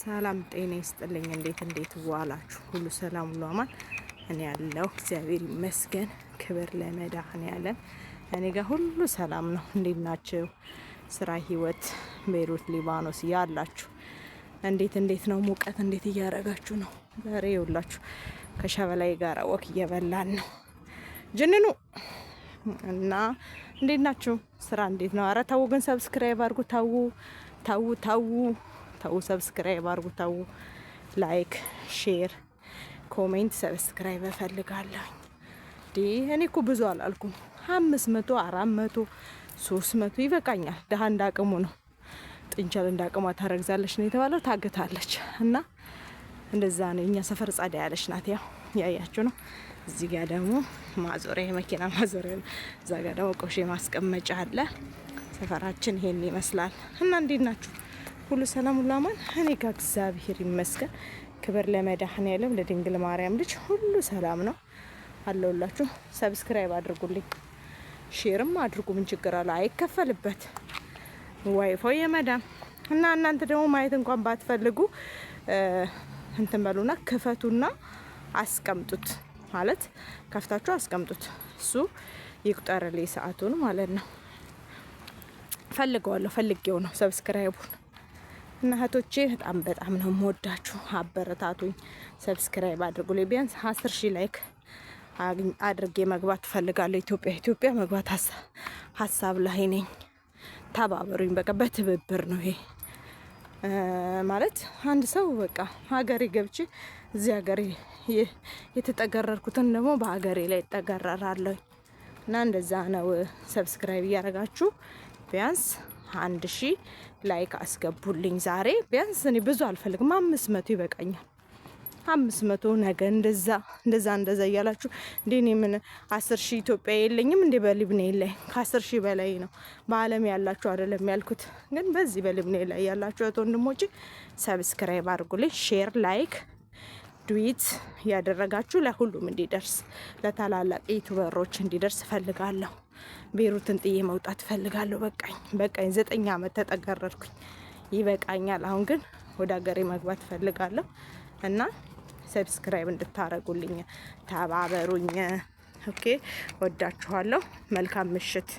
ሰላም ጤና ይስጥልኝ። እንዴት ዋላችሁ? ሁሉ ሰላም ሁሉ አማን? እኔ ያለው እግዚአብሔር ይመስገን። ክብር ለመድኃኔዓለም። እኔ ጋር ሁሉ ሰላም ነው። እንዴት ናችሁ? ስራ፣ ህይወት፣ ቤይሩት ሊባኖስ ያላችሁ እንዴት ነው? ሙቀት እንዴት እያረጋችሁ ነው? ዛሬ ይውላችሁ ከሸበላይ ጋር ወክ እየበላን ነው። ጅንኑ እና እንዴት ናችሁ? ስራ እንዴት ነው? አረ ተው ግን ሰብስክራይብ አድርጉ። ተው ሰብስክራይብ አድርጉ። ተው ላይክ፣ ሼር፣ ኮሜንት ሰብስክራይብ እፈልጋለሁ። እኔ እኮ ብዙ አላልኩም። 500 400 300 ይበቃኛል። ደሃ እንዳቅሙ ነው። ጥንቸል እንዳቅሟ ታረግዛለች ነው የተባለው። ታግታለች እና እንደዛ ነው። እኛ ሰፈር ጻዳ ያለች ናት። ያው ያያችሁ ነው። እዚህ ጋር ደግሞ ማዞሪያ የመኪና ማዞሪያ ነው። እዛ ጋር ደግሞ ቆሼ ማስቀመጫ አለ። ሰፈራችን ይሄን ይመስላል። እና እንዴት ናችሁ? ሁሉ ሰላም ሁሉ አማን? እኔ ጋር እግዚአብሔር ይመስገን። ክብር ለመድኃኔዓለም ለድንግል ማርያም ልጅ ሁሉ ሰላም ነው አለውላችሁ። ሰብስክራይብ አድርጉልኝ፣ ሼርም አድርጉ። ምን ችግር አለ? አይከፈልበት ዋይፋይ የመዳም እና እናንተ ደግሞ ማየት እንኳን ባትፈልጉ እንትን በሉና ክፈቱና አስቀምጡት። ማለት ከፍታችሁ አስቀምጡት። እሱ ይቁጠርልኝ ሰዓቱን ማለት ነው። ፈልጌው ነው ሰብስክራይቡን። እና እህቶቼ በጣም ነው የምወዳችሁ። አበረታቱኝ፣ ሰብስክራይብ አድርጉልኝ። ቢያንስ 10,000 ላይክ አድርጌ መግባት ፈልጋለሁ። ኢትዮጵያ መግባት ሀሳብ ላይ ነኝ። ተባበሩኝ። በቃ በትብብር ነው ይሄ ማለት አንድ ሰው በቃ ሀገሬ ገብቼ እዚህ ሀገሬ የተጠገረርኩትን ደግሞ በሀገሬ ላይ እጠገረራለሁ። እና እንደዛ ነው። ሰብስክራይብ እያደረጋችሁ ቢያንስ 1,000 ላይክ አስገቡልኝ ዛሬ። ቢያንስ እኔ ብዙ አልፈልግም፣ 500 ይበቃኛል። 500 ነገ እንደዛ እያላችሁ እንዴ እኔ ምን 10,000 ኢትዮጵያ የለኝም እንዴ? በሊብኔ ላይ ከ10,000 በላይ ነው። በአለም ያላችሁ አይደለም ያልኩት፣ ግን በዚህ በሊብኔ ላይ ያላችሁ ወንድሞቼ ሰብስክራይብ አድርጉልኝ። ሼር ላይክ ዱዊት ያደረጋችሁ ለሁሉም እንዲደርስ ለታላላቅ ዩቲዩበሮች እንዲደርስ ፈልጋለሁ። ቤይሩትን ጥዬ መውጣት ፈልጋለሁ። በቃኝ 9 አመት ተጠገረርኩኝ። ይበቃኛል። አሁን ግን ወደ ሀገሬ መግባት ፈልጋለሁ እና ሰብስክራይብ እንድታረጉልኝ ተባበሩኝ። ኦኬ፣ ወዳችኋለሁ። መልካም ምሽት።